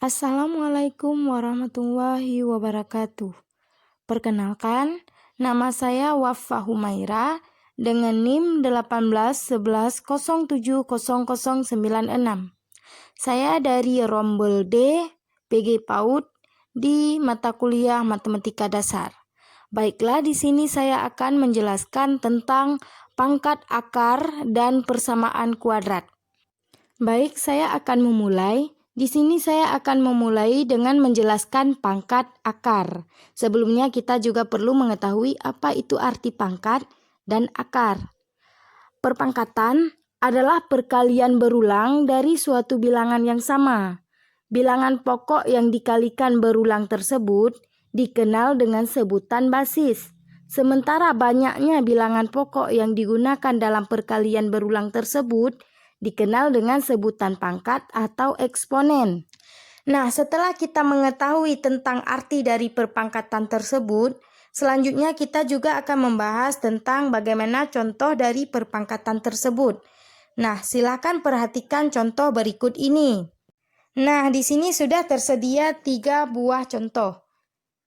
Assalamualaikum warahmatullahi wabarakatuh. Perkenalkan, nama saya Wafa Humaira dengan NIM 1811070096. Saya dari Rombel D, PG PAUD di mata kuliah Matematika Dasar. Baiklah, di sini saya akan menjelaskan tentang pangkat akar dan persamaan kuadrat. Baik, saya akan memulai. Di sini saya akan memulai dengan menjelaskan pangkat akar. Sebelumnya kita juga perlu mengetahui apa itu arti pangkat dan akar. Perpangkatan adalah perkalian berulang dari suatu bilangan yang sama. Bilangan pokok yang dikalikan berulang tersebut dikenal dengan sebutan basis. Sementara banyaknya bilangan pokok yang digunakan dalam perkalian berulang tersebut dikenal dengan sebutan pangkat atau eksponen. Nah, setelah kita mengetahui tentang arti dari perpangkatan tersebut, selanjutnya kita juga akan membahas tentang bagaimana contoh dari perpangkatan tersebut. Nah, silakan perhatikan contoh berikut ini. Nah, di sini sudah tersedia 3 buah contoh.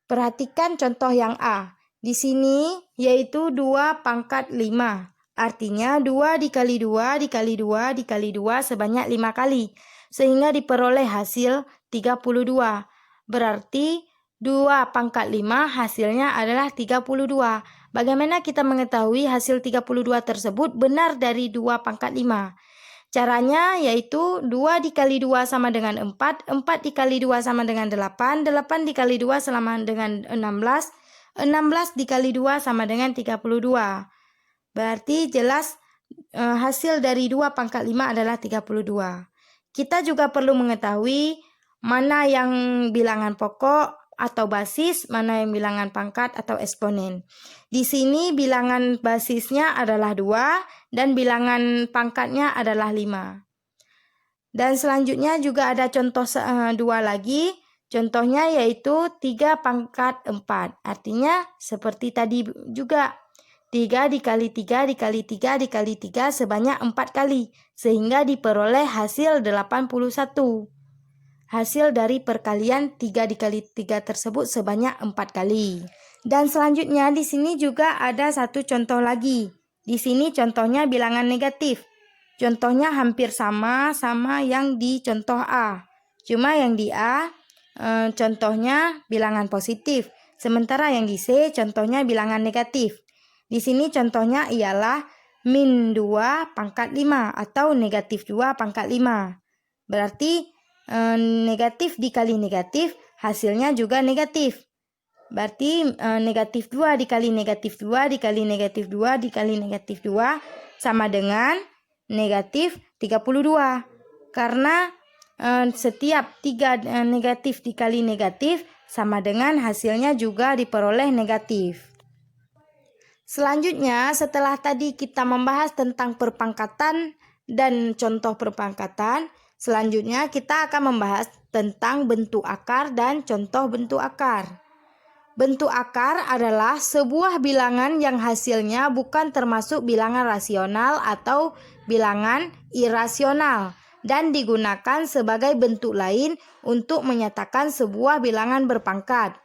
Perhatikan contoh yang A. Di sini yaitu 2 pangkat 5. Artinya 2 dikali 2 dikali 2 dikali 2 sebanyak 5 kali. Sehingga diperoleh hasil 32. Berarti 2 pangkat 5 hasilnya adalah 32. Bagaimana kita mengetahui hasil 32 tersebut benar dari 2 pangkat 5? Caranya yaitu 2 dikali 2 sama dengan 4, 4 dikali 2 sama dengan 8, 8 dikali 2 sama dengan 16, 16 dikali 2 sama dengan 32. Berarti jelas hasil dari 2 pangkat 5 adalah 32. Kita juga perlu mengetahui mana yang bilangan pokok atau basis, mana yang bilangan pangkat atau eksponen. Di sini bilangan basisnya adalah 2 dan bilangan pangkatnya adalah 5. Dan selanjutnya juga ada contoh 2 lagi. Contohnya yaitu 3 pangkat 4. Artinya seperti tadi juga. 3 dikali 3 dikali 3 dikali 3 sebanyak 4 kali. Sehingga diperoleh hasil 81. Hasil dari perkalian 3 dikali 3 tersebut sebanyak 4 kali. Dan selanjutnya di sini juga ada satu contoh lagi. Di sini contohnya bilangan negatif. Contohnya hampir sama yang di contoh A. Cuma yang di A contohnya bilangan positif. Sementara yang di C contohnya bilangan negatif. Di sini contohnya ialah min 2 pangkat 5 atau negatif 2 pangkat 5. Berarti negatif dikali negatif hasilnya juga negatif. Berarti negatif 2 dikali negatif 2 dikali negatif 2 dikali negatif 2 sama dengan negatif 32. Karena setiap 3 negatif dikali negatif sama dengan hasilnya juga diperoleh negatif. Selanjutnya, setelah tadi kita membahas tentang perpangkatan dan contoh perpangkatan, selanjutnya kita akan membahas tentang bentuk akar dan contoh bentuk akar. Bentuk akar adalah sebuah bilangan yang hasilnya bukan termasuk bilangan rasional atau bilangan irasional dan digunakan sebagai bentuk lain untuk menyatakan sebuah bilangan berpangkat.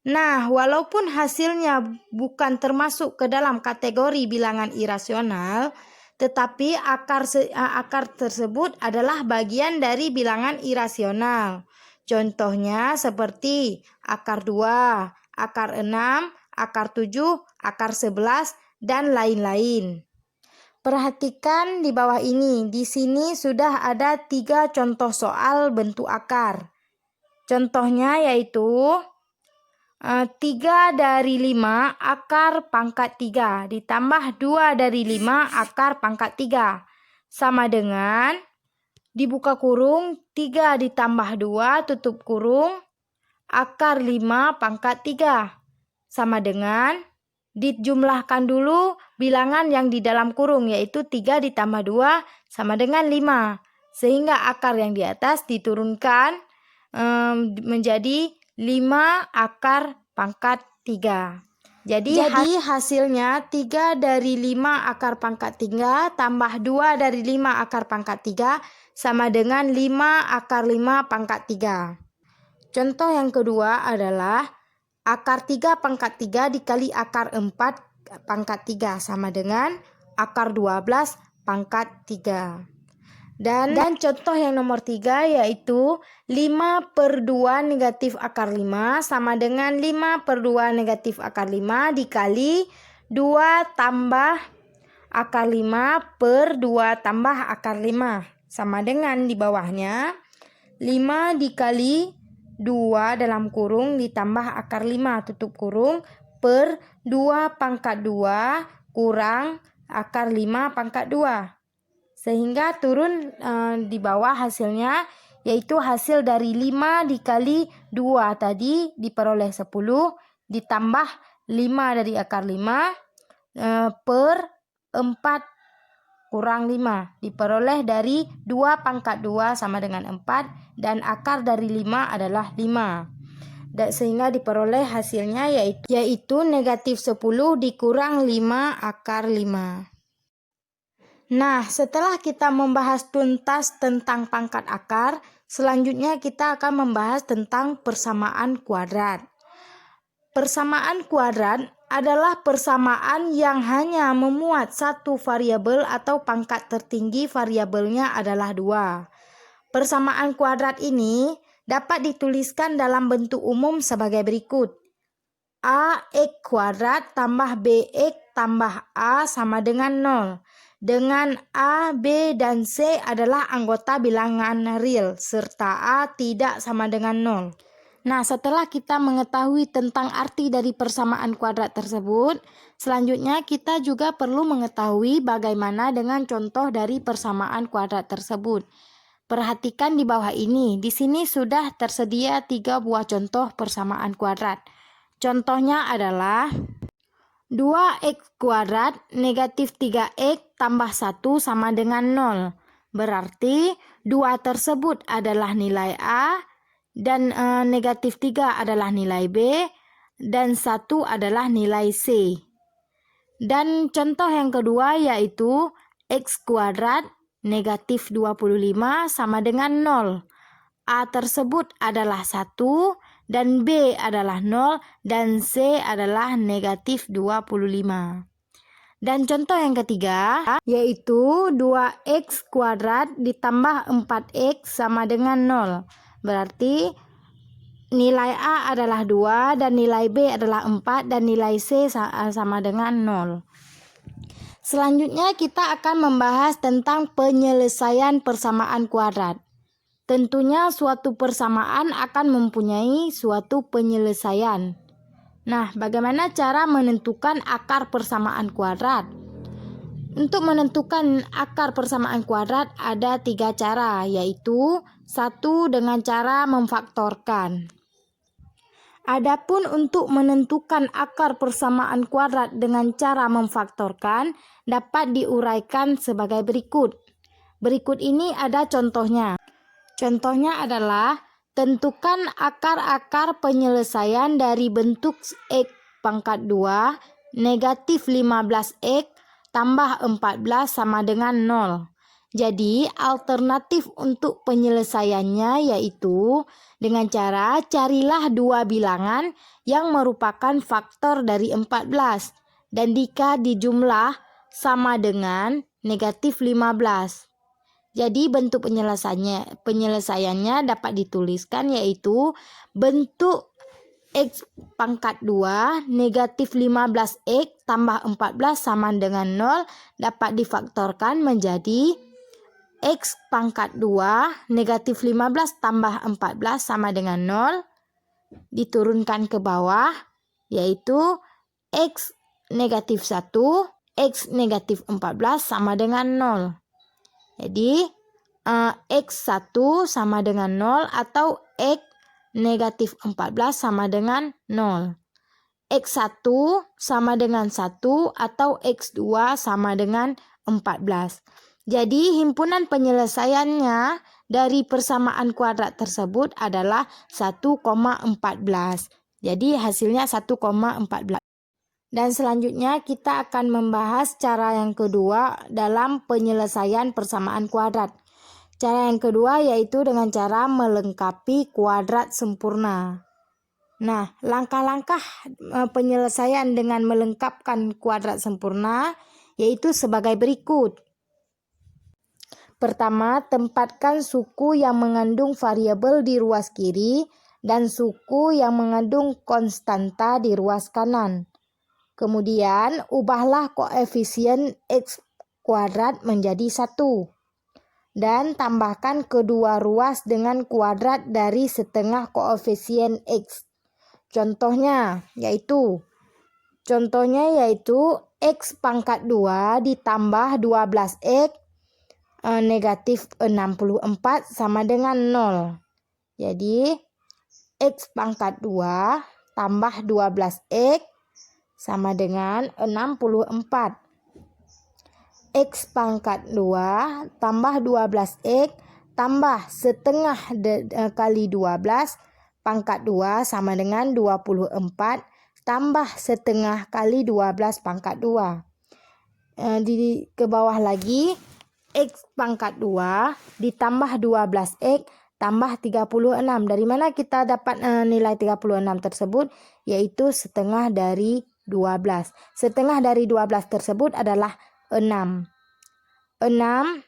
Nah, walaupun hasilnya bukan termasuk ke dalam kategori bilangan irasional, tetapi akar tersebut adalah bagian dari bilangan irasional. Contohnya seperti akar 2, akar 6, akar 7, akar 11, dan lain-lain. Perhatikan di bawah ini. Di sini sudah ada 3 contoh soal bentuk akar. Contohnya yaitu 3 dari 5 akar pangkat 3 ditambah 2 dari 5 akar pangkat 3 sama dengan dibuka kurung 3 ditambah 2 tutup kurung akar 5 pangkat 3 sama dengan dijumlahkan dulu bilangan yang di dalam kurung yaitu 3 ditambah 2 sama dengan 5 sehingga akar yang di atas diturunkan menjadi 5 akar pangkat 3. Jadi hasilnya 3 dari 5 akar pangkat 3 tambah 2 dari 5 akar pangkat 3 sama dengan 5 akar 5 pangkat 3. Contoh yang kedua adalah akar 3 pangkat 3 dikali akar 4 pangkat 3 sama dengan akar 12 pangkat 3. Dan contoh yang nomor 3 yaitu 5/2 negatif akar 5 sama dengan 5/2 negatif akar 5 dikali 2 tambah akar 5 per 2 tambah akar 5 sama dengan di bawahnya 5 dikali 2 dalam kurung ditambah akar 5 tutup kurung per 2 pangkat 2 kurang akar 5 pangkat 2. Sehingga turun di bawah hasilnya yaitu hasil dari 5 dikali 2 tadi diperoleh 10 ditambah 5 dari akar 5 per 4 kurang 5 diperoleh dari 2 pangkat 2 sama dengan 4 dan akar dari 5 adalah 5. Dan sehingga diperoleh hasilnya yaitu negatif 10 dikurang 5 akar 5. Nah, setelah kita membahas tuntas tentang pangkat akar, selanjutnya kita akan membahas tentang persamaan kuadrat. Persamaan kuadrat adalah persamaan yang hanya memuat satu variabel atau pangkat tertinggi variabelnya adalah 2. Persamaan kuadrat ini dapat dituliskan dalam bentuk umum sebagai berikut. AX kuadrat tambah BX tambah A sama dengan 0. Dengan A, B, dan C adalah anggota bilangan real, serta A tidak sama dengan 0. Nah, setelah kita mengetahui tentang arti dari persamaan kuadrat tersebut, selanjutnya kita juga perlu mengetahui bagaimana dengan contoh dari persamaan kuadrat tersebut. Perhatikan di bawah ini, di sini sudah tersedia 3 buah contoh persamaan kuadrat. Contohnya adalah 2x kuadrat negatif 3x tambah 1 sama dengan 0. Berarti 2 tersebut adalah nilai A dan negatif 3 adalah nilai B dan 1 adalah nilai C. Dan contoh yang kedua yaitu x kuadrat negatif 25 sama dengan 0. A tersebut adalah 1 dan B adalah 0 dan C adalah negatif 25. Dan contoh yang ketiga yaitu 2x kuadrat ditambah 4x sama dengan 0. Berarti nilai A adalah 2 dan nilai B adalah 4 dan nilai C sama dengan 0. Selanjutnya kita akan membahas tentang penyelesaian persamaan kuadrat. Tentunya suatu persamaan akan mempunyai suatu penyelesaian. Nah, bagaimana cara menentukan akar persamaan kuadrat? Untuk menentukan akar persamaan kuadrat ada 3 cara, yaitu 1 dengan cara memfaktorkan. Adapun untuk menentukan akar persamaan kuadrat dengan cara memfaktorkan dapat diuraikan sebagai berikut. Berikut ini ada contohnya. Contohnya adalah tentukan akar-akar penyelesaian dari bentuk x pangkat 2 negatif 15x tambah 14 sama dengan 0. Jadi alternatif untuk penyelesaiannya yaitu dengan cara carilah 2 bilangan yang merupakan faktor dari 14 dan jika dijumlah sama dengan negatif 15. Jadi bentuk penyelesaiannya dapat dituliskan yaitu bentuk x pangkat 2 negatif 15x tambah 14 sama dengan 0 dapat difaktorkan menjadi x pangkat 2 negatif 15 tambah 14 sama dengan 0 diturunkan ke bawah yaitu x negatif 1 x negatif 14 sama dengan 0. Jadi x1 sama dengan 0 atau x negatif 14 sama dengan 0. X1 sama dengan 1 atau x2 sama dengan 14. Jadi himpunan penyelesaiannya dari persamaan kuadrat tersebut adalah 1,14. Jadi hasilnya 1,14. Dan selanjutnya kita akan membahas cara yang kedua dalam penyelesaian persamaan kuadrat. Cara yang kedua yaitu dengan cara melengkapi kuadrat sempurna. Nah, langkah-langkah penyelesaian dengan melengkapkan kuadrat sempurna yaitu sebagai berikut. Pertama, tempatkan suku yang mengandung variabel di ruas kiri dan suku yang mengandung konstanta di ruas kanan. Kemudian, ubahlah koefisien X kuadrat menjadi 1. Dan tambahkan kedua ruas dengan kuadrat dari setengah koefisien X. Contohnya yaitu X pangkat 2 ditambah 12X negatif 64 sama dengan 0. Jadi X pangkat 2 tambah 12X sama dengan 64. X pangkat 2 tambah 12X tambah setengah kali 12 pangkat 2 sama dengan 24 tambah setengah kali 12 pangkat 2. Ke bawah lagi, X pangkat 2 ditambah 12X tambah 36. Dari mana kita dapat nilai 36 tersebut? Yaitu setengah dari 12. Setengah dari 12 tersebut adalah 6. 6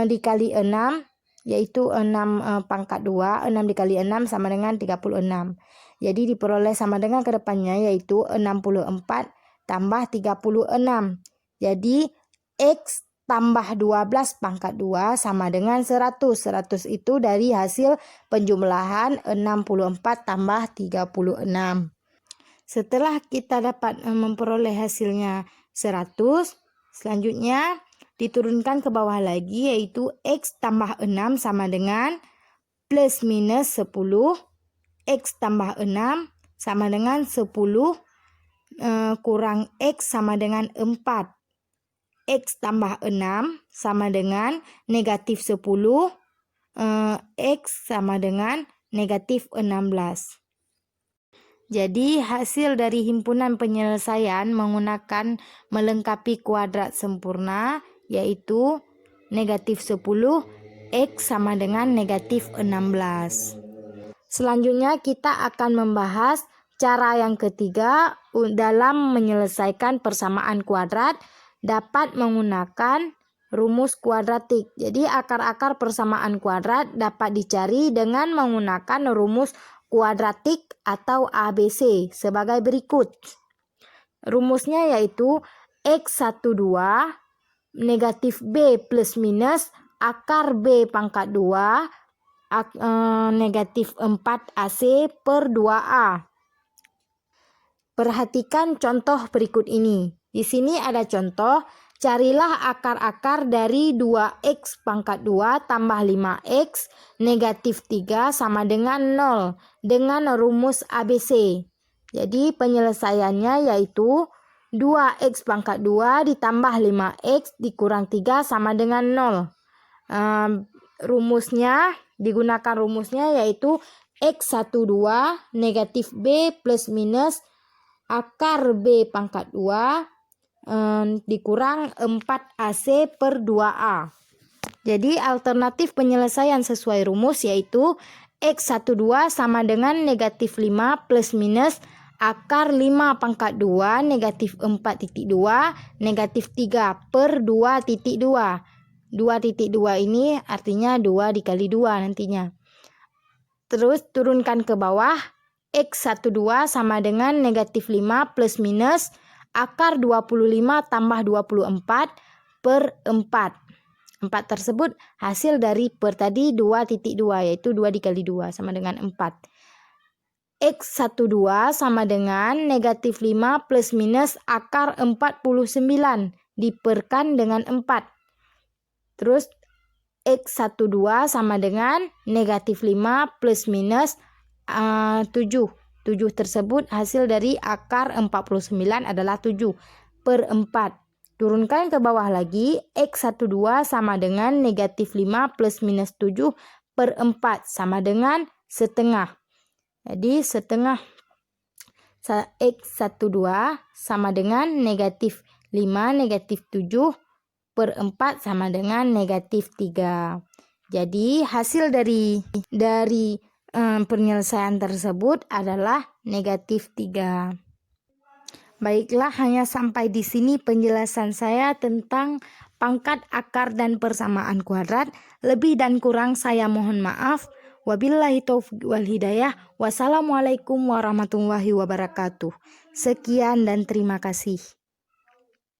dikali 6 yaitu 6 pangkat 2. 6 dikali 6 sama dengan 36. Jadi diperoleh sama dengan ke depannya yaitu 64 tambah 36. Jadi X tambah 12 pangkat 2 sama dengan 100. 100 itu dari hasil penjumlahan 64 tambah 36. Setelah kita dapat memperoleh hasilnya 100, selanjutnya diturunkan ke bawah lagi yaitu X tambah 6 sama dengan plus minus 10. X tambah 6 sama dengan 10 kurang X sama dengan 4. X tambah 6 sama dengan negatif 10. X sama dengan negatif 16. Jadi hasil dari himpunan penyelesaian menggunakan melengkapi kuadrat sempurna yaitu negatif 10 X sama dengan negatif 16. Selanjutnya kita akan membahas cara yang ketiga dalam menyelesaikan persamaan kuadrat dapat menggunakan rumus kuadratik. Jadi akar-akar persamaan kuadrat dapat dicari dengan menggunakan rumus kuadratik atau ABC sebagai berikut. Rumusnya yaitu X12 negatif B plus minus akar B pangkat 2 negatif 4AC per 2A. Perhatikan contoh berikut ini. Di sini ada contoh, carilah akar-akar dari 2X pangkat 2 tambah 5X negatif 3 sama dengan 0 dengan rumus ABC. Jadi penyelesaiannya yaitu 2X pangkat 2 ditambah 5X dikurang 3 sama dengan 0. Digunakan rumusnya yaitu X12 negatif B plus minus akar B pangkat 2 dikurang 4AC per 2A. Jadi alternatif penyelesaian sesuai rumus yaitu X12 sama dengan negatif 5 plus minus akar 5 pangkat 2 negatif 4,2 negatif 3 per 2,2. 2,2 ini artinya 2 dikali 2 nantinya. Terus turunkan ke bawah. X12 sama dengan negatif 5 plus minus akar 25 tambah 24 per 4. 4 tersebut hasil dari per tadi 2,2 yaitu 2 dikali 2 sama dengan 4. X12 sama dengan negatif 5 plus minus akar 49 diperkan dengan 4. Terus X12 sama dengan negatif 5 plus minus 7. 7 tersebut hasil dari akar 49 adalah 7 per 4. Turunkan ke bawah lagi. X12 sama dengan negatif 5 plus minus 7 per 4 sama dengan setengah. Jadi setengah X12 sama dengan negatif 5 negatif 7 per 4 sama dengan negatif 3. Jadi hasil dari penyelesaian tersebut adalah negatif 3. Baiklah, hanya sampai di sini penjelasan saya tentang pangkat, akar, dan persamaan kuadrat. Lebih dan kurang saya mohon maaf. Wabillahi taufiq wal hidayah. Wassalamualaikum warahmatullahi wabarakatuh. Sekian dan terima kasih.